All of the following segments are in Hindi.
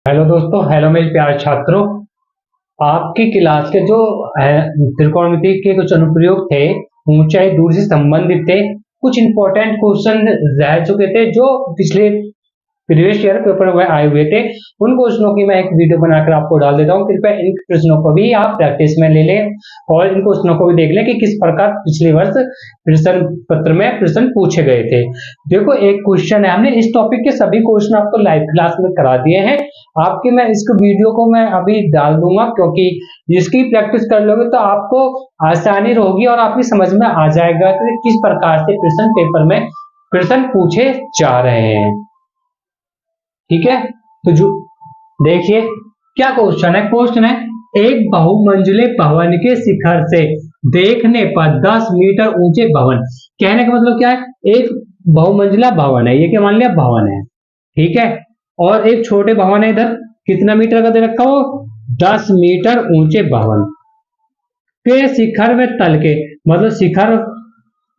हेलो दोस्तों, हेलो मेरे प्यारे छात्रों। आपकी क्लास के जो त्रिकोणमिति के कुछ अनुप्रयोग थे, ऊंचाई दूरी से संबंधित थे। कुछ इंपॉर्टेंट क्वेश्चन रह चुके थे जो पिछले प्रीवियस ईयर पेपर में आए हुए थे। उन क्वेश्चनों की मैं एक वीडियो बनाकर आपको डाल देता हूँ। कृपया इन प्रश्नों को भी आप प्रैक्टिस में ले लें और इन क्वेश्चनों को भी देख लें कि किस प्रकार पिछले वर्ष प्रश्न पत्र में प्रश्न पूछे गए थे। देखो, एक क्वेश्चन है, हमने इस टॉपिक के सभी क्वेश्चन आपको लाइव क्लास में करा दिए हैं। आपके मैं इस वीडियो को मैं अभी डाल दूंगा, क्योंकि इसकी प्रैक्टिस कर लोगे तो आपको आसानी होगी और आपकी समझ में आ जाएगा कि किस प्रकार से प्रश्न पेपर में प्रश्न पूछे जा रहे हैं। ठीक है, तो जो देखिए क्या क्वेश्चन है। क्वेश्चन है, एक बहुमंजिले भवन के शिखर से देखने पर 10 मीटर ऊंचे भवन। कहने का मतलब क्या है, एक बहुमंजिला भवन है, ये क्या मान लिया भवन है, ठीक है, और एक छोटे भवन है इधर, कितना मीटर का दे रखा हो, 10 मीटर ऊंचे भवन के शिखर में तल के, मतलब शिखर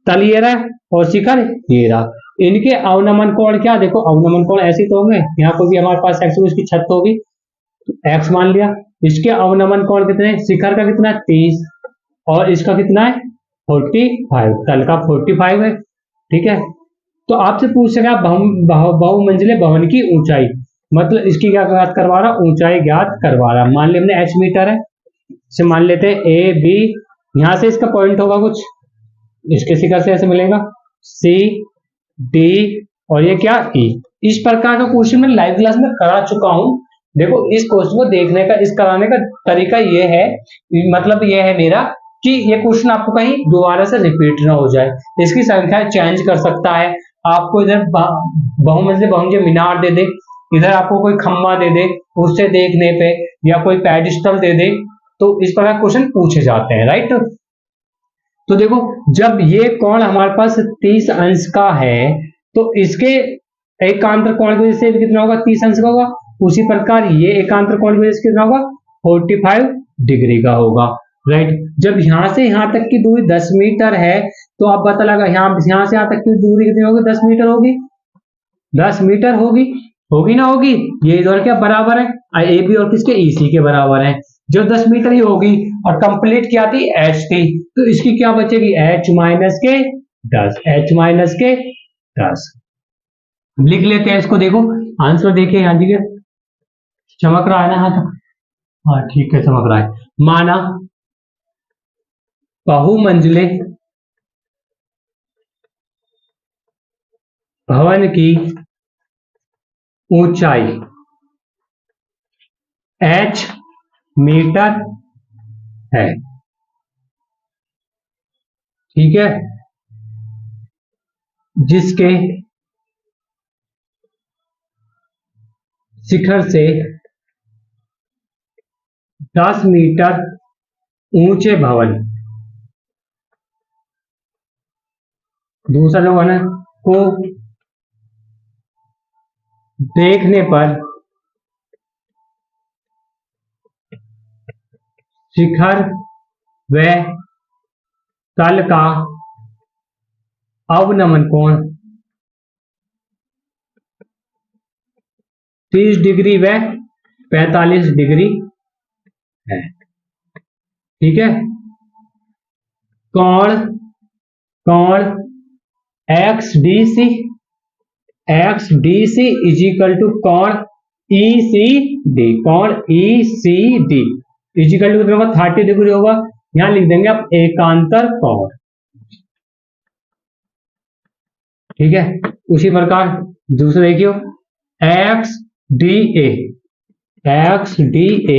तल ये रहा और शिखर ये रहा, इनके अवनमन कोण क्या, देखो अवनमन कोण ऐसे तो होंगे, यहाँ पर भी हमारे पास एक्स की छत होगी तो एक्स मान लिया। इसके अवनमन कोण कितने, शिखर का कितना 30 और इसका कितना है 45, तल का 45 है, ठीक है। तो आपसे पूछेगा बहुमंजिले भवन की ऊंचाई, मतलब इसकी क्या ज्ञात करवा रहा, ऊंचाई ज्ञात करवा रहा। मान लिया हमने h मीटर है, इसे मान लेते हैं ए बी, यहां से इसका पॉइंट होगा कुछ, इसके शिखर से ऐसे मिलेगा सी डी और ये क्या ई। इस प्रकार का क्वेश्चन मैं लाइव क्लास में करा चुका हूं। देखो, इस क्वेश्चन को देखने का, इस कराने का तरीका ये है, मतलब ये है मेरा कि ये क्वेश्चन आपको कहीं दोबारा से रिपीट ना हो जाए। इसकी संख्या चेंज कर सकता है, आपको इधर बहुमंजिले भवन के मीनार दे दे, इधर आपको कोई खम्मा दे दे, उससे देखने पे या कोई पेडिस्टल दे दे, तो इस प्रकार क्वेश्चन पूछे जाते हैं, राइट। तो देखो, जब ये कोण हमारे पास 30 अंश का है तो इसके एकांतर कोण की वजह से कितना होगा, 30 अंश का होगा। उसी प्रकार ये एकांतर कोण की वजह से कितना होगा, 45 डिग्री का होगा, राइट। जब यहां से यहां तक की दूरी 10 मीटर है तो आप पता लगा यहां से यहां तक की दूरी कितनी होगी, 10 मीटर होगी, 10 मीटर होगी, होगी ना होगी। ये दोनों क्या बराबर है, ए बी और किसके ईसी के बराबर है। जो 10 मीटर ही होगी और कंप्लीट क्या थी, एच थी, तो इसकी क्या बचेगी, एच माइनस के 10, एच माइनस के 10 लिख लेते हैं इसको। देखो आंसर देखिए, यहां देखिए चमक रहा है ना, हाँ ठीक है चमक रहा है। माना बहुमंजिले भवन की ऊंचाई h मीटर है, ठीक है, जिसके शिखर से 10 मीटर ऊंचे भवन, दूसरा जो भवन को देखने पर शिखर व तल का अवनमन कोण 30 डिग्री व 45 डिग्री है, ठीक है। कोण कोण X D C is equal to कोण ई सी डी, कोण E C D is equal to कितना होगा, 30 डिग्री होगा। यहां लिख देंगे आप एकांतर कोण, ठीक है। उसी प्रकार दूसरा देखियो, X D A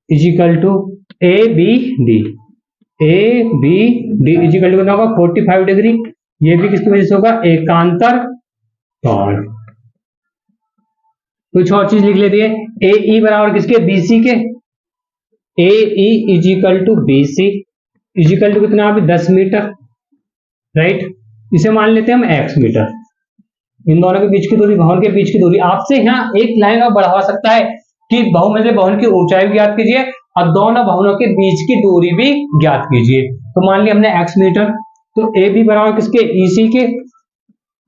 is equal to A B D is equal to कितना होगा, 45 डिग्री। ये भी किसकी वजह से होगा, एकांतर कोण। कुछ और चीज लिख लेती है, ए ई बराबर किसके, बीसी के, A E is equal to BC is equal to कितना, 10 मीटर, राइट। इसे मान लेते हैं हम x मीटर। इन दोनों के बीच की दूरी, भवन के बीच की दूरी, आपसे यहाँ एक लाइन और बढ़ा सकता है कि बहुमंजिले भवन की ऊंचाई भी ज्ञात कीजिए और दोनों भवनों के बीच की दूरी भी ज्ञात कीजिए। तो मान लिया हमने x मीटर, तो ए बी बराबर किसके, ईसी के,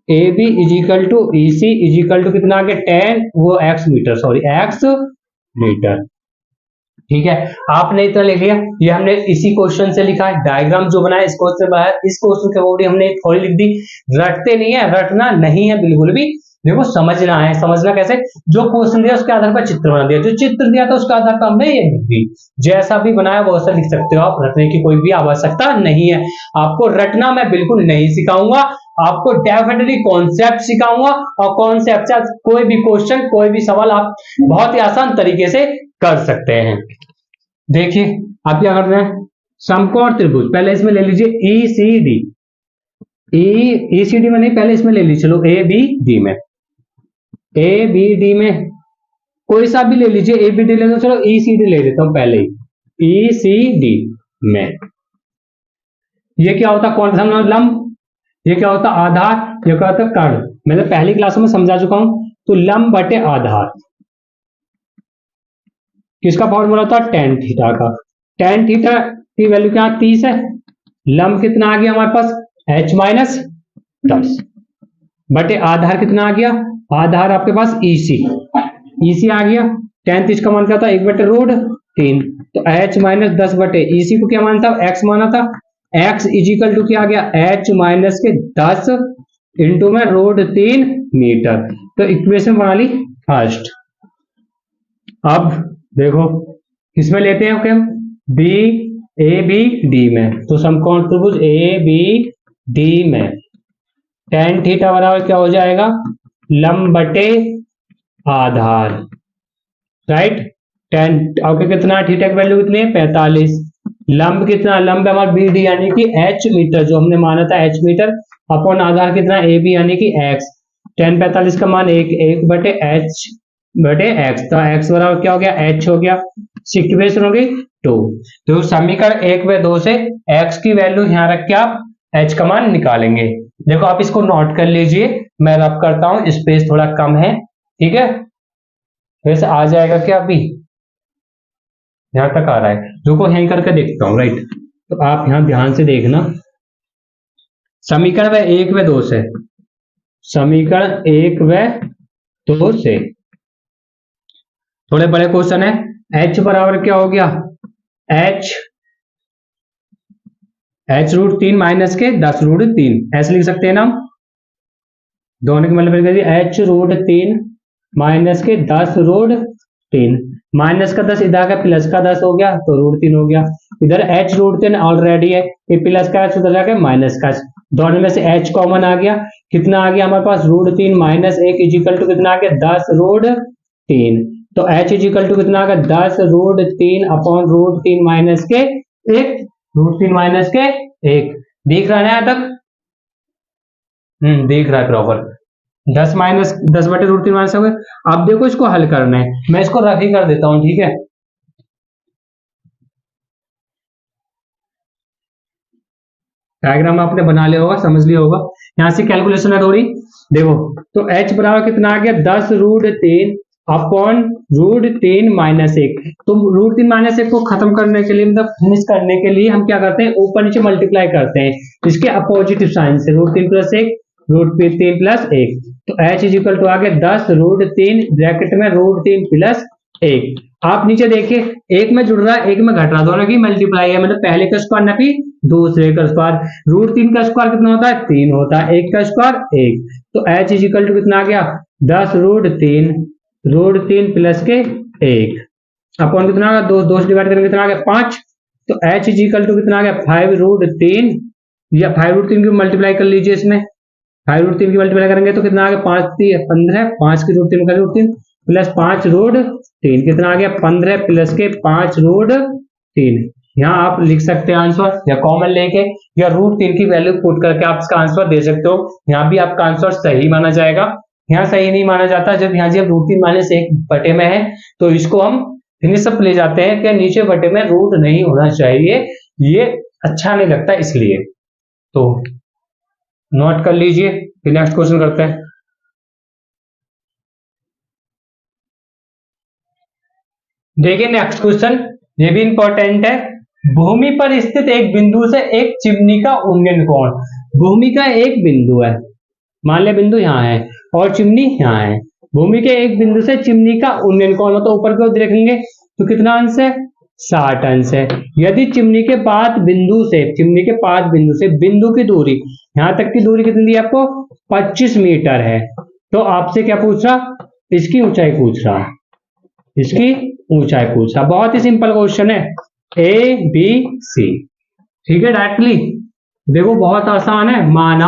A B equal to E C equal to कितना आ गया 10 वो X metre, sorry X metre. ठीक है, आपने इतना लिख लिया। ये हमने इसी क्वेश्चन से लिखा है, डायग्राम जो बनाया इस क्वेश्चन से बाहर, इस क्वेश्चन के बॉडी हमने थोड़ी लिख दी। रटते नहीं है, रटना नहीं है बिल्कुल भी, देखो समझना है। समझना कैसे, जो क्वेश्चन दिया उसके आधार पर चित्र बना दिया, जो चित्र दिया था उसके आधार पर हमने ये लिख दी। जैसा भी बनाया वैसा लिख सकते हो आप, रटने की कोई भी आवश्यकता नहीं है। आपको रटना मैं बिल्कुल नहीं सिखाऊंगा, आपको डेफिनेटली कॉन्सेप्ट सिखाऊंगा, और कॉन्सेप्ट से कोई भी क्वेश्चन कोई भी सवाल आप बहुत ही आसान तरीके से कर सकते हैं। देखिए आप क्या कर रहे हैं, समकोण त्रिभुज, पहले इसमें ले लीजिए ई सी डी, ई सी डी में नहीं, पहले इसमें ले लीजिए, चलो ए बी डी में, ए बी डी में कोई सा भी ले लीजिए, ए बी डी ले लो, चलो ई सी डी ले लेता हूं पहले ही। ई सी डी में ये क्या होता, कौन सा लंब, ये क्या होता आधार, ये क्या होता कर्ण, मैंने पहली क्लासों में समझा चुका हूं। तो लंब बटे आधार किसका फॉर्मूला था, टेन थीटा का। टेन थीटा की वैल्यू क्या 30 है, लंब कितना आ गया हमारे पास h माइनस 10 बटे आधार कितना आ गया, आधार आपके पास EC आ गया। टेन 30 का मान क्या था, 1/√3, तो h माइनस 10 बटे EC को क्या माना था, x माना था। x इजिकल टू क्या आ गया, h माइनस के 10 इंटू में √3 मीटर। तो इक्वेशन बना ली फर्स्ट। अब देखो किसमें लेते हैं हम, बी ए बी डी में, तो समकोण त्रिभुज ए बी डी में टेन थीटा बराबर क्या हो जाएगा, लंब बटे आधार, राइट। टेन ओके, कितना थीटा की वैल्यू कितनी है 45, लंब कितना, लंब हमारा बी डी यानी कि h मीटर, जो हमने माना था h मीटर, अपॉन आधार कितना ए बी यानी कि x। टेन 45 का मान 1 बटे h बटे x, तो x बराबर क्या हो गया, h हो गया। इक्वेशन हो गई 2। तो समीकरण 1 व 2 से x की वैल्यू यहां रख के आप h का मान निकालेंगे। देखो आप इसको नोट कर लीजिए, मैं रब करता हूं, स्पेस थोड़ा कम है, ठीक है। वैसे आ जाएगा क्या, अभी यहां तक आ रहा है, रुको यहीं करके देखता हूं, राइट। तो आप यहां ध्यान से देखना, समीकरण 1 व 2 से, समीकरण 1 व 2 से थोड़े बड़े क्वेश्चन है। h बराबर क्या हो गया, h √3 माइनस के 10√3 ऐसे लिख सकते हैं ना हम, दोनों की मल्टीप्लाई कर दिया, h √3 माइनस के 10√3, माइनस का 10 इधर का प्लस का 10 हो गया, तो √3 हो गया। इधर h √3 ऑलरेडी है, ये प्लस का h उधर जाके माइनस का h, दोनों में से h कॉमन आ गया, कितना आ गया हमारे पास, √3 माइनस 1 इजिकल टू कितना आ गया 10√3, तो h इजिकल टू कितना आ गया 10√3 अपॉन √3 माइनस के 1, √3 माइनस के 1, दिख रहा है ना यहाँ तक, दिख रहा है प्रॉपर। 10 माइनस 10 बटे √3 माइनस हो गए। अब देखो इसको हल करना है, मैं इसको रफ ही कर देता हूं, ठीक है। डायग्राम आपने बना लिया होगा, समझ लिया होगा, यहां से कैलकुलेशन है थोड़ी। देखो तो h बराबर कितना आ गया 10√3 अपॉन √3 माइनस 1, तो √3 माइनस 1 को खत्म करने के लिए, मतलब फिनिश करने के लिए हम क्या करते हैं, ऊपर नीचे मल्टीप्लाई करते हैं इसके अपोजिट साइन से, √3 प्लस 1 √3 प्लस 1, तो h इजिकल टू आ गया 10√3 ब्रैकेट में √3 प्लस 1। आप नीचे देखिए, एक में जुड़ रहा है एक में घट रहा, दोनों की मल्टीप्लाई है, मतलब पहले का स्क्वायर ना कि दूसरे का स्क्वायर। √3 का स्क्वायर कितना होता है 3 होता है, 1 का स्क्वायर 1, तो h इजिकल टू कितना आ गया 10√3 प्लस के 1 अपॉन कितना आ गया 2 से डिवाइड करके कितना आ गया 5, तो h इजिकल टू कितना आ गया 5√3, या 5√3 की मल्टीप्लाई कर लीजिए, इसमें 5√3 की मल्टीप्लाई करेंगे तो कितना आ गया 5 3 15, 5 की √3 का √3 प्लस 5√3 कितना आ गया 15 प्लस के 5√3। यहाँ आप लिख सकते हैं आंसर, या कॉमन लेके या √3 की वैल्यू पुट करके आप इसका आंसर दे सकते हो। यहाँ भी आपका आंसर सही माना जाएगा, यहाँ सही नहीं माना जाता, जब यहाँ जब √3 माइनस 1 बटे में है तो इसको हम फिनिश अप ले जाते हैं कि नीचे बटे में रूट नहीं होना चाहिए, ये अच्छा नहीं लगता, इसलिए तो नोट कर लीजिए। फिर नेक्स्ट क्वेश्चन करते हैं। देखिए नेक्स्ट क्वेश्चन, ये भी इंपॉर्टेंट है। भूमि पर स्थित एक बिंदु से एक चिमनी का उन्नयन कोण, भूमि का एक बिंदु है, मान लिया बिंदु यहाँ है और चिमनी यहाँ है। भूमि के एक बिंदु से चिमनी का उन्नयन कोण मतलब ऊपर की ओर देखेंगे तो कितना अंश है, 60 अंश है। यदि चिमनी के पाद बिंदु से बिंदु की दूरी, यहां तक की दूरी कितनी दी आपको, 25 मीटर है। तो आपसे क्या पूछ रहा, इसकी ऊंचाई पूछ रहा, इसकी ऊंचाई पूछ रहा। बहुत ही सिंपल क्वेश्चन है, ए बी सी, ठीक है। डायरेक्टली देखो बहुत आसान है। माना,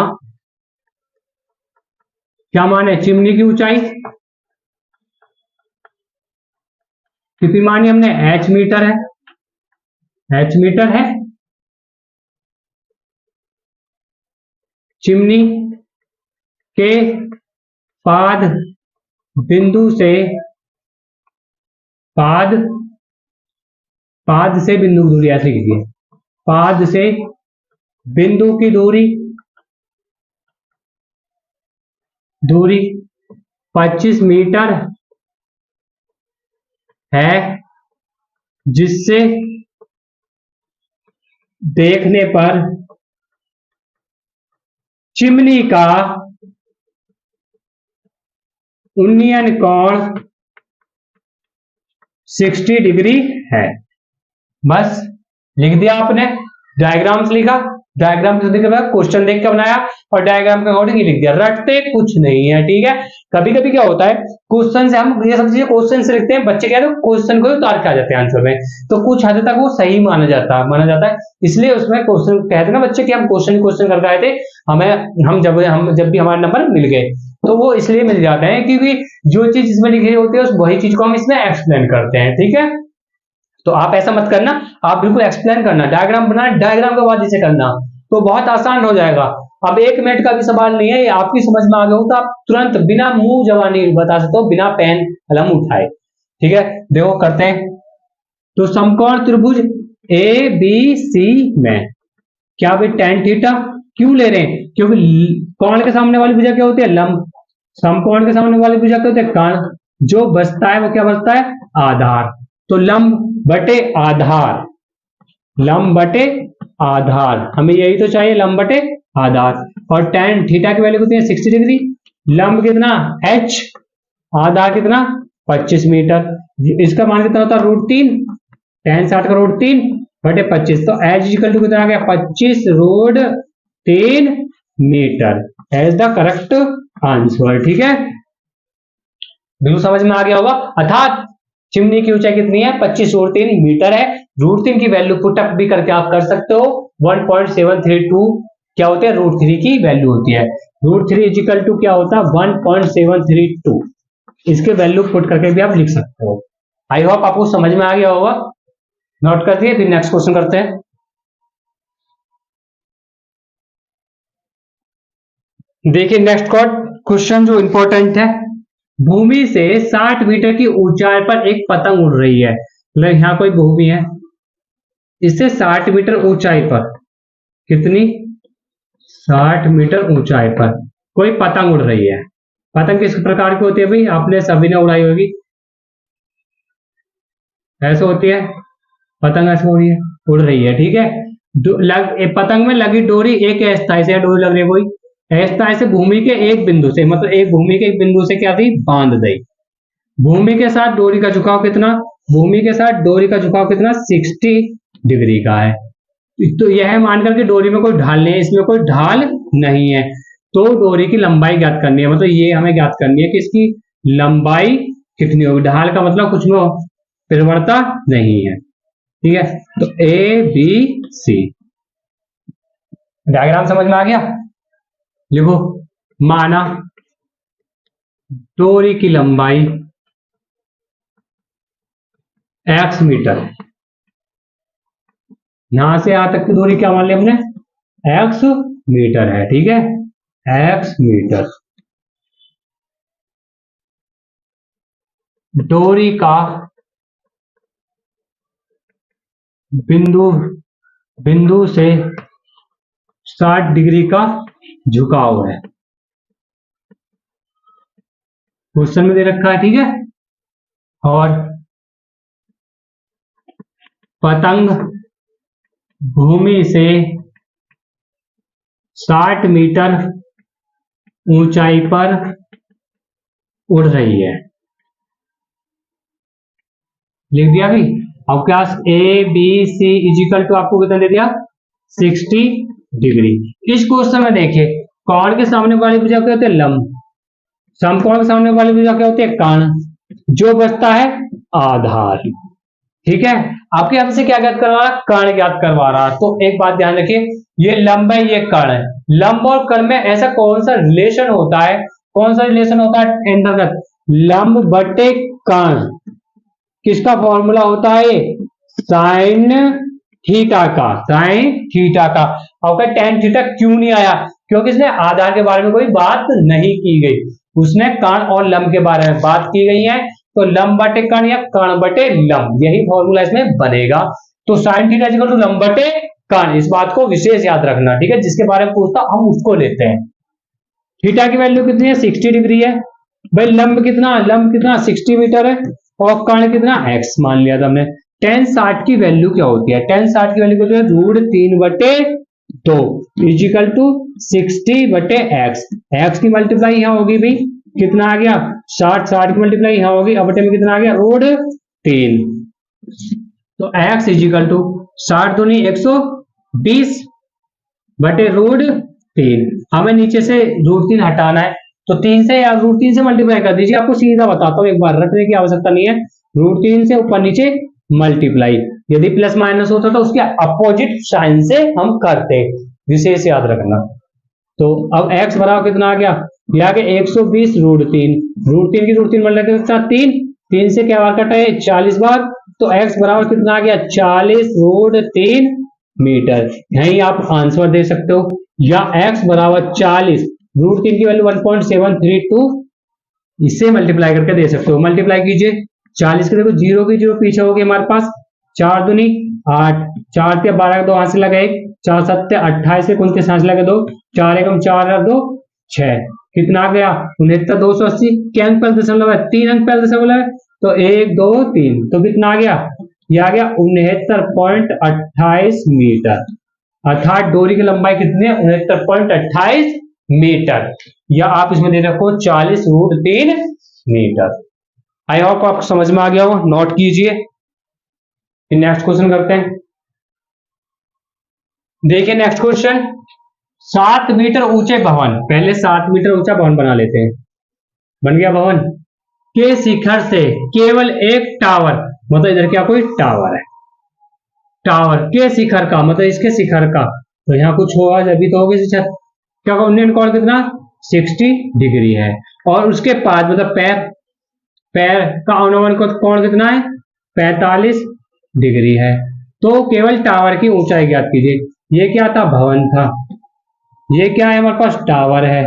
क्या माने, चिमनी की ऊंचाई कितनी मानी हमने, h मीटर है, h मीटर है। चिमनी के पाद बिंदु से पाद से बिंदु की दूरी ऐसे कीजिए, पाद से बिंदु की दूरी 25 मीटर है, जिससे देखने पर चिमनी का उन्नयन कोण 60 डिग्री है। बस लिख दिया आपने, डायग्राम्स लिखा, डायग्राम के बाद क्वेश्चन देख के बनाया और डायग्राम के अकॉर्डिंग लिख दिया। रटते कुछ नहीं है, ठीक है। कभी कभी क्या होता है, क्वेश्चन से हम ये सब चीजें क्वेश्चन से लिखते हैं, बच्चे क्या है क्वेश्चन को उतार के आ जाते हैं आंसर में, तो कुछ हद तक वो सही माना जाता है। इसलिए उसमें क्वेश्चन कहते हैं ना बच्चे कि हम क्वेश्चन करके आए थे, हम जब भी हमारे नंबर मिल गए, तो वो इसलिए मिल जाते हैं क्योंकि जो चीज इसमें लिखी होती है वही चीज को हम इसमें एक्सप्लेन करते हैं, ठीक है। तो आप ऐसा मत करना, आप बिल्कुल एक्सप्लेन करना, डायग्राम बनाना, डायग्राम के बाद इसे करना, तो बहुत आसान हो जाएगा। अब 1 मिनट का भी सवाल नहीं है, ये आपकी समझ में आ गया हो तो आप तुरंत बिना मुंह जबानी बता सकते हो, बिना पेन कलम उठाए, ठीक है। देखो करते हैं। तो समकोण त्रिभुज ए बी सी में क्या भाई tan थीटा क्यों ले रहे हैं, क्योंकि कोण के सामने वाली भुजा क्या होती है, लंब। समकोण के सामने वाली भुजा क्या होती है, कर्ण। जो बचता है वो क्या बचता है, आधार। तो लंब बटे आधार, लंब बटे आधार, हमें यही तो चाहिए, लंब बटे आधार। और tan थीटा की वैल्यू कितनी है, 60 डिग्री। लंब कितना, h, आधार कितना, 25 मीटर। इसका मान कितना होता है, √3, tan 60 का √3 बटे 25, तो h इक्वल टू कितना आ गया, 25√3 metre as the correct answer, ठीक है। बिल्कुल समझ में आ गया होगा। अर्थात चिमनी की ऊंचाई कितनी है, 25√3 मीटर है। √3 की वैल्यू पुटअप भी करके आप कर सकते हो, 1.732 क्या होते हैं, √3 की वैल्यू होती है। √3 इजिकल टू क्या होता है, 1.732, इसके वैल्यू पुट करके भी आप लिख सकते हो। आई होप आपको समझ में आ गया होगा। नोट कर दिए, फिर नेक्स्ट क्वेश्चन करते हैं। देखिए नेक्स्ट क्वेश्चन जो इंपॉर्टेंट है, भूमि से 60 मीटर की ऊंचाई पर एक पतंग उड़ रही है। मतलब यहाँ कोई भूमि है, इससे 60 मीटर ऊंचाई पर, कितनी, 60 मीटर ऊंचाई पर कोई पतंग उड़ रही है। पतंग किस प्रकार की होती है भाई, आपने सभी ने उड़ाई होगी, ऐसे होती है पतंग, ऐसे उड़ रही है, ठीक है। पतंग में लगी डोरी एक अस्थाई से डोरी लग रही है, कोई अस्थाई से भूमि के एक बिंदु से, मतलब एक भूमि के एक बिंदु से क्या थी, बांध दी। भूमि के साथ डोरी का झुकाव कितना, भूमि के साथ डोरी का झुकाव कितना, 60 डिग्री का है। तो यह मानकर के डोरी में कोई ढाल नहीं है, इसमें कोई ढाल नहीं है, तो डोरी की लंबाई ज्ञात करनी है। मतलब ये हमें ज्ञात करनी है कि इसकी लंबाई कितनी होगी। ढाल का मतलब कुछ में परिवर्तन नहीं है, ठीक है। तो ए बी सी, डायग्राम समझ में आ गया। लिखो, माना डोरी की लंबाई x मीटर, यहां से यहां तक की दूरी क्या मान ली हमने, x मीटर है, ठीक है, x मीटर। डोरी का बिंदु से 60 डिग्री का झुकाव है, क्वेश्चन में दे रखा है, ठीक है। और पतंग भूमि से 60 मीटर ऊंचाई पर उड़ रही है। लिख दिया भाई। अब class A B C equal to आपको कितना दे दिया 60 डिग्री। इस क्वेश्चन में देखिए कर्ण के सामने वाली भुजा क्या होती है लंब, समकोण के सामने वाली भुजा क्या होती है कर्ण, जो बचता है आधार। ठीक है, आपके यहाँ से क्या ज्ञात करवा रहा है कर्ण ज्ञात करवा रहा है। तो एक बात ध्यान रखिए ये लंब है ये कर्ण है, लंब और कर्ण में ऐसा कौन सा रिलेशन होता है, कौन सा रिलेशन होता है अंतर्गत लंब बटे कर्ण, किसका फॉर्मूला होता है साइन थीटा का, साइन थीटा का। आपका टेन थीटा क्यों नहीं आया, क्योंकि इसने आधार के बारे में कोई बात नहीं की गई, उसने कर्ण और लंब के बारे में बात की गई है। तो लंब बटे कर्ण या कर्ण बटे लंब यही फॉर्मूला इसमें बनेगा। तो साइन थीटा इक्वल टू लंब बटे कर्ण, इस बात को विशेष याद रखना। ठीक है, जिसके बारे में पूछता हम उसको लेते हैं। थीटा की वैल्यू कितनी है 60 डिग्री है भाई, लंब कितना 60 मीटर है और कर्ण कितना x मान लिया था हमने। tan 60 की वैल्यू क्या होती है, tan 60 की वैल्यू क्या होती है √3/2 इजिकल टू 60 बटे x की मल्टीप्लाई यहाँ होगी भाई, कितना आ गया 60 की मल्टीप्लाई यहाँ होगी, अब बटे में कितना आ गया √3। तो x इजिकल टू 60 दूनी 120 बटे √3। हमें नीचे से √3 हटाना है तो 3 से या √3 से मल्टीप्लाई कर दीजिए, आपको सीधा बताता हूँ, एक बार रखने की आवश्यकता नहीं है। √3 से ऊपर नीचे मल्टीप्लाई, यदि प्लस माइनस होता तो उसके अपोजिट साइन से हम करते, विशेष याद रखना। तो अब x बराबर कितना आ गया, यह आ गया 120 √3, √3 की √3 मल्टीप्लाई 3 से क्या बार कटा है 40 बार, तो x बराबर कितना आ गया 40 √3 मीटर। यही आप आंसर दे सकते हो, या x बराबर 40 √3 की वैल्यू 1.732 इससे मल्टीप्लाई करके दे सकते हो। मल्टीप्लाई कीजिए 40 के, देखो जीरो की जीरो पीछे होगी हमारे पास, 4 दूनी 8, 4 के 12 के 2 हाथ से लगा 1, 4 7 28 के 29 हाथ से लगा 2, 4 एकम 4 और 2 6, कितना आ गया 69,280 के अंक पहले दशमलव है, 3 अंक पहले दशमलव है, तो 1 2 3, तो कितना आ गया यह आ गया 69.28 मीटर। अर्थात डोरी की लंबाई कितनी है 69.28 मीटर, या आप इसमें दे रखो 40 √3 मीटर। आई होप आपको समझ में आ गया हो, नोट कीजिए। नेक्स्ट क्वेश्चन करते हैं। देखिए नेक्स्ट क्वेश्चन, 7 मीटर ऊंचे भवन, पहले 7 मीटर ऊंचा भवन बना लेते हैं। बन गया भवन के शिखर से केवल एक टावर, मतलब इधर क्या कोई टावर है, टावर के शिखर का मतलब इसके शिखर का, तो यहाँ कुछ होगा जब तो होगी छत, क्या उन्नयन कोण कितना 60 डिग्री है, और उसके पास मतलब पैर का अनुमान कोण कितना है 45 डिग्री है। तो केवल टावर की ऊंचाई ज्ञात कीजिए। ये क्या था भवन था, ये क्या है हमारे पास टावर है,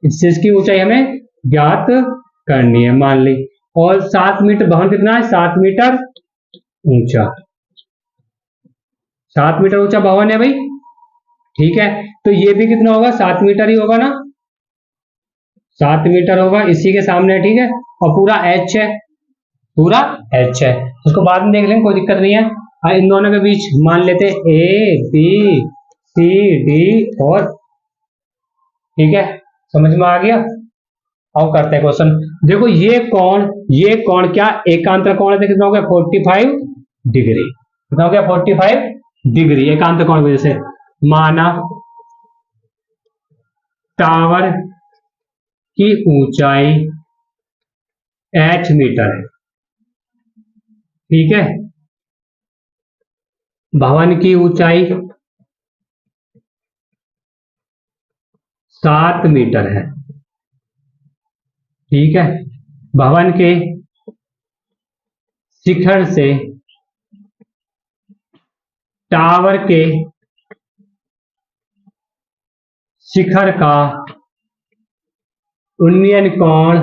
इससे इसकी ऊंचाई हमें ज्ञात करनी है मान ली। और 7 मीटर भवन कितना है 7 मीटर ऊंचा, 7 मीटर ऊंचा भवन है भाई। ठीक है, तो ये भी कितना होगा 7 मीटर ही होगा ना, 7 मीटर होगा इसी के सामने। ठीक है, और पूरा h है, पूरा h है, उसको बाद में देख लेंगे कोई दिक्कत नहीं है। इन दोनों के बीच मान लेते ए बी सी डी और, ठीक है समझ में आ गया। अब करते हैं क्वेश्चन। देखो ये कौन क्या एकांतर कोण है, कितना हो गया 45 डिग्री, कितना हो गया 45 डिग्री एकांतर कोण की वजह से। माना टावर की ऊंचाई h मीटर है, ठीक है, भवन की ऊंचाई 7 मीटर है, ठीक है, भवन के शिखर से टावर के शिखर का उन्नयन कोण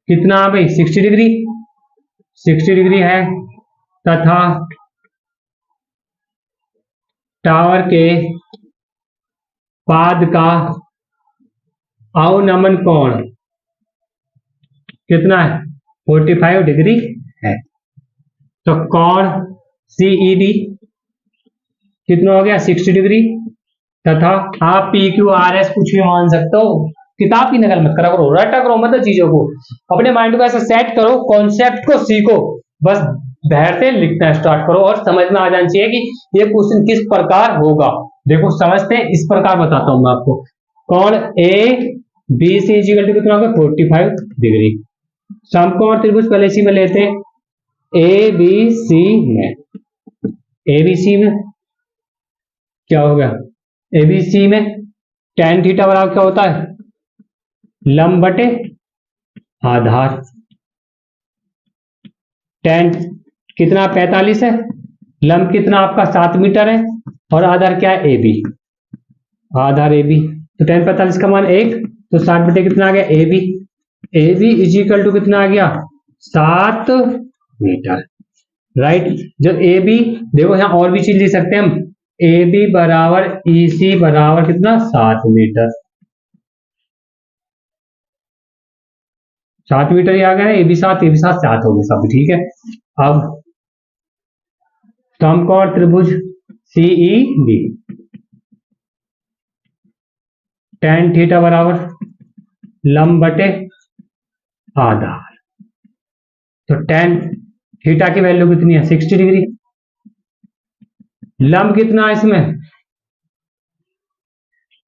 कितना भाई 60 डिग्री, 60 डिग्री है, तथा टावर के पाद का अवनमन कोण कितना है 45 डिग्री है। तो कोण सीईडी कितना हो गया 60 डिग्री, तथा आप पी क्यू आर एस कुछ भी मान सकते हो। किताब की नकल मत करा करो, रटा करो मतलब चीजों को, अपने माइंड को ऐसा सेट करो, कॉन्सेप्ट को सीखो, बस धैर्य से लिखना स्टार्ट करो और समझ में आ जाना चाहिए कि ये क्वेश्चन किस प्रकार होगा। देखो समझते हैं, इस प्रकार बताता हूं मैं आपको। कौन A B C equal to कितना होगा 45 डिग्री। समकोण त्रिभुज पहले इसी में लेते हैं, ए बी सी में, ए बी सी में क्या हो गया, एबीसी में tan थीटा बराबर क्या होता है, लंब बटे आधार। tan कितना 45 है, लंब कितना आपका 7 मीटर है, और आधार क्या है AB, आधार AB। तो tan 45 का मान 1, तो 60 बटे कितना आ गया AB, AB इजिकल टू कितना आ गया 7 मीटर। राइट, जो AB, देखो यहाँ और भी चीज लिख सकते हैं हम, AB बराबर EC बराबर कितना 7 मीटर, 7 मीटर ही आ गया है, AB 7 7 हो गए सब, ठीक है। अब समकोण त्रिभुज CED, tan थीटा बराबर लंब बटे आधार, तो tan थीटा की वैल्यू कितनी है 60 डिग्री, लंब कितना है इसमें,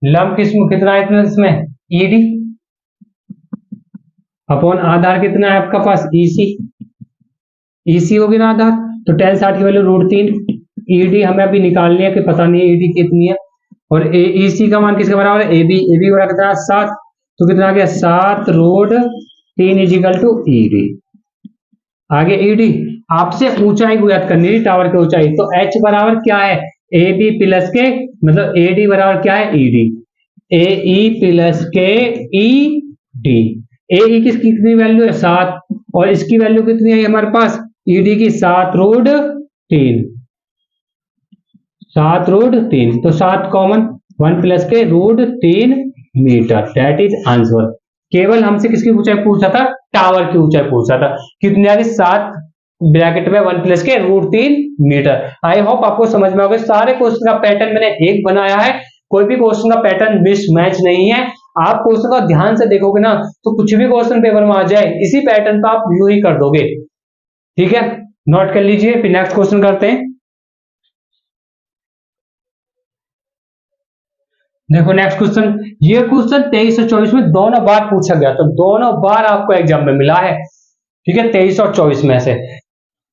लंब कितना है इसमें ED, अपॉन आधार कितना है आपका पास EC होगी ना आधार, तो tan 60 की वैल्यू √3, ED हमें अभी निकालनी है कि पता नहीं है ED कितनी है, और EC का मान किसके बराबर है AB बराबर कितना 7, तो कितना आ गया 7 √3 इजिकल टू ED। आगे ED आपसे ऊंचाई को याद करनी है, टावर की ऊंचाई, तो H बराबर क्या है AB प्लस के, मतलब AD बराबर क्या है ED, AE प्लस के ED। AE की कितनी वैल्यू है 7, और इसकी वैल्यू कितनी है हमारे पास ED की 7 √3, 7 √3, तो 7 कॉमन, 1 प्लस के √3 मीटर, दैट इज आंसर। केवल हमसे किसकी ऊंचाई पूछा था, टावर की ऊंचाई पूछा था, कितनी आ गई 7 ब्रैकेट में 1 प्लस के √3 मीटर। आई होप आपको समझ में आ गया, सारे क्वेश्चन का पैटर्न मैंने एक बनाया है, कोई भी क्वेश्चन का पैटर्न मिसमैच नहीं है। आप क्वेश्चन का ध्यान से देखोगे ना, तो कुछ भी क्वेश्चन पेपर में आ जाए इसी पैटर्न पर आप यू ही कर दोगे, ठीक है। नोट कर लीजिए, फिर नेक्स्ट क्वेश्चन करते हैं। देखो नेक्स्ट क्वेश्चन, ये क्वेश्चन 23 और 24 में दोनों बार पूछा गया, तो दोनों बार आपको एग्जाम में मिला है, ठीक है, 23 और 24 में से।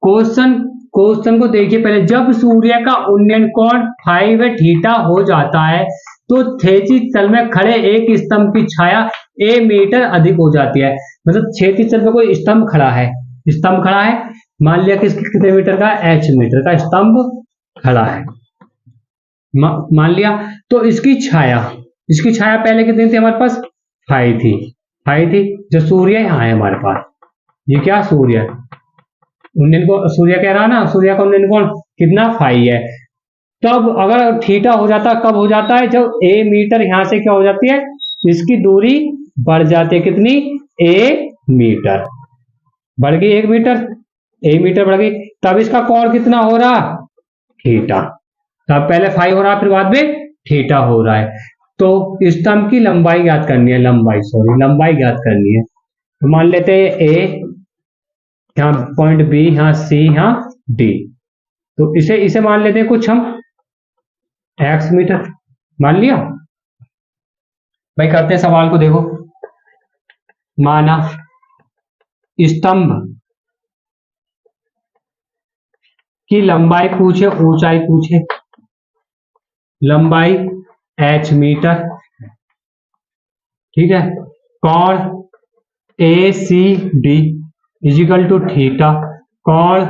क्वेश्चन क्वेश्चन को देखिए पहले, जब सूर्य का उन्नयन कोण θ हो जाता है तो क्षैतिज तल में खड़े एक स्तंभ की छाया a मीटर अधिक हो जाती है। मतलब क्षैतिज तल में कोई स्तंभ खड़ा है, स्तंभ खड़ा है, मान लिया कि कितने मीटर का, h मीटर का स्तंभ खड़ा है, मान लिया, तो इसकी छाया पहले कितनी थी हमारे पास, फाई थी। जो सूर्य यहाँ है हमारे पास, ये क्या सूर्य, उन्नयन को सूर्य कह रहा ना, सूर्य का उन्नयन कोण कितना फाई है। तब अगर थीटा हो जाता, कब हो जाता है, जब a मीटर यहां से क्या हो जाती है, इसकी दूरी बढ़ जाती है, कितनी a मीटर बढ़ गई, 1 मीटर, a मीटर बढ़ गई, तब इसका कोण कितना हो रहा, थीटा। तब पहले फाई हो रहा, फिर बाद में थीटा हो रहा है। तो स्तंभ की लंबाई ज्ञात करनी है, लंबाई ज्ञात करनी है। तो मान लेते हैं a, यहाँ पॉइंट B, यहाँ C, यहाँ D, तो इसे मान लेते हैं कुछ हम x मीटर, मान लिया भाई। करते हैं सवाल को, देखो माना स्तंभ की लंबाई पूछे, ऊंचाई पूछे, लंबाई h मीटर, ठीक है, कोण ACD इजिकल टू थीटा, कोण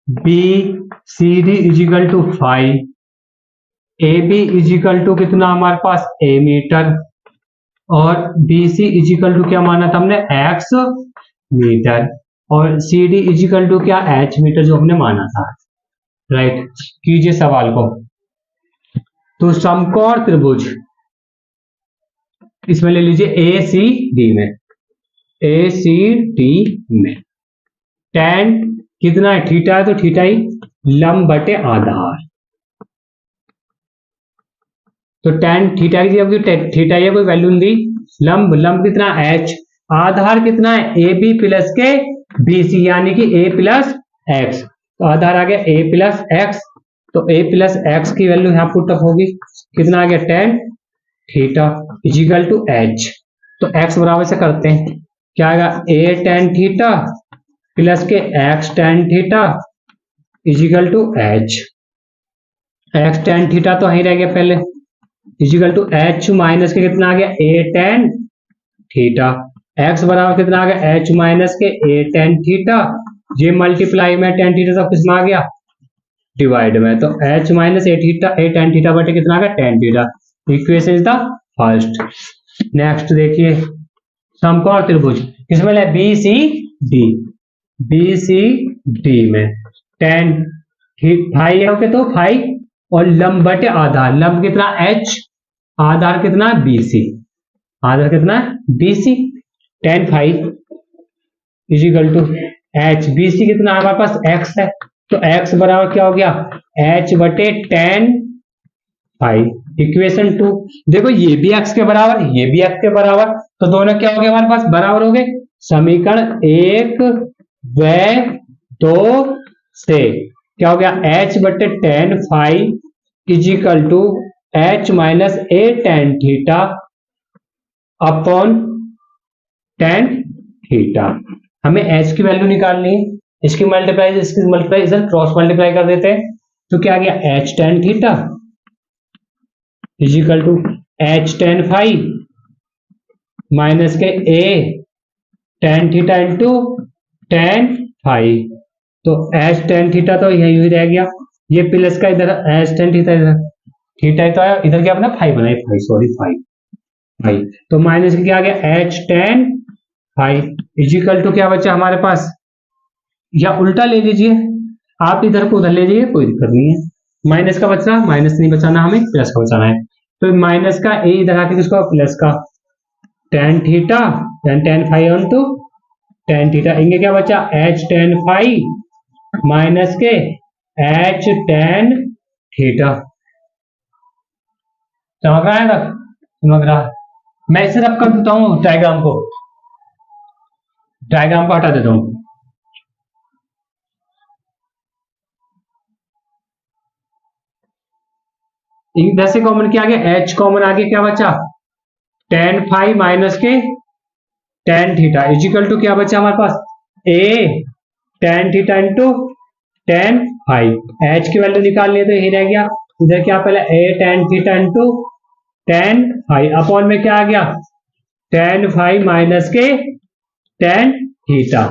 BCD equal to phi, AB equal to कितना हमारे पास a मीटर, और BC इजिकल टू क्या माना था हमने x मीटर, और CD इजिकल टू क्या h मीटर जो हमने माना था। राइट, कीजिए सवाल को। तो समकोण त्रिभुज इसमें ले लीजिए ACD में tan कितना है, थीटा है, तो थीटा ही लंब बटे आधार, तो tan थीटा की जब थीटा ये कोई वैल्यू दी, लंब कितना h, आधार कितना है ए बी प्लस के बी सी, यानी कि a प्लस एक्स। तो आधार आ गया a प्लस एक्स, तो a प्लस एक्स की वैल्यू यहाँ पुट अप होगी, कितना आ गया tan theta equal to h। तो x बराबर से करते हैं, क्या आएगा a tan थीटा प्लस के x tan theta equal to h। x tan theta तो वहीं रह गया पहले, इजिकल टू h माइनस के कितना आ गया a tan थीटा, x बराबर कितना आ गया h माइनस के a tan थीटा, ये मल्टीप्लाई में tan थीटा सब किसमें आ गया डिवाइड में, तो h minus a tan theta बटे कितना आ गया tan theta. Equation is the first. Next देखिए समकोण त्रिभुज, किसमें है बी सी डी में tan फाइव है तो फाइव और लंब बटे आधार, लंब कितना h, आधार कितना BC, आधार कितना BC, tan five equal to h, BC कितना हमारे पास x है, तो x बराबर क्या हो गया h बटे tan फाइव। इक्वेशन 2, देखो ये भी x के बराबर ये भी x के बराबर, तो दोनों क्या हो गए हमारे पास बराबर हो गए। समीकरण 1 व 2 से क्या हो गया h बटे tan five equal to h minus a tan theta upon tan theta. हमें h की वैल्यू निकालनी है, इसकी मल्टीप्लाई इधर क्रॉस मल्टीप्लाई कर देते हैं, तो क्या आ गया h tan theta equal to h tan five minus के a tan theta into tan five, तो h tan थीटा तो यही रह गया, ये प्लस का इधर h tan थीटा इधर थीटा तो आया, इधर क्या अपना फाइव बनाए फाइव, तो माइनस क्या आ गया h tan five equal to क्या बचा हमारे पास, या उल्टा ले लीजिए आप, इधर को उधर ले जाइए कोई दिक्कत नहीं है, माइनस का बचा, माइनस नहीं बचाना हमें प्लस का बचाना है, तो माइनस का a इधर आके किसको प्लस का tan theta tan five into tan theta, इनके क्या बचा h tan फाइव माइनस के h tan थीटा। समझ रहा है ना, समझ रहा, मैं इसे रब कर देता हूँ डायग्राम को हटा देता हूँ। इधर से कॉमन क्या आ गया h कॉमन आगे क्या बचा tan फाइव माइनस के tan थीटा इजिकल टू क्या बचा हमारे पास a tan theta into tan five, h की वैल्यू निकाल लिए तो यही रह गया, इधर क्या पहले a tan theta into tan five upon में क्या आ गया tan फाइव माइनस के tan थीटा,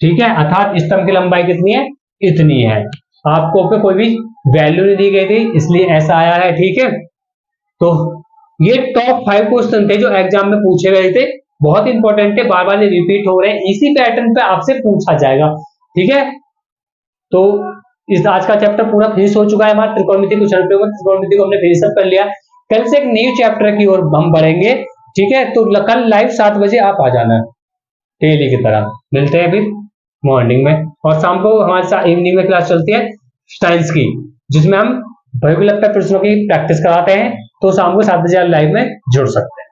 ठीक है। अर्थात स्तंभ की लंबाई कितनी है इतनी है, आपको पे कोई भी वैल्यू नहीं दी गई थी इसलिए ऐसा आया है, ठीक है। तो ये टॉप 5 क्वेश्चन थे जो एग्जाम में पूछे गए थे, बहुत इंपॉर्टेंट है, बार बार रिपीट हो रहे हैं, इसी पैटर्न पे आपसे पूछा जाएगा, ठीक है। तो इस आज का चैप्टर पूरा फिनिश हो चुका है हमारा त्रिकोणमिति कुछ त्रिकोणमिति को हमने फिनिश कर लिया। कल से एक न्यू चैप्टर की ओर हम बढ़ेंगे, ठीक है। तो कल लाइव 7 बजे आप आ जाना डेली की तरह, मिलते हैं फिर मॉर्निंग में, और शाम को हमारे साथ इवनिंग में क्लास चलती है साइंस की, जिसमें हम भौगोलिक प्रश्नों की प्रैक्टिस कराते हैं, तो शाम को 7 बजे आप लाइव में जुड़ सकते हैं।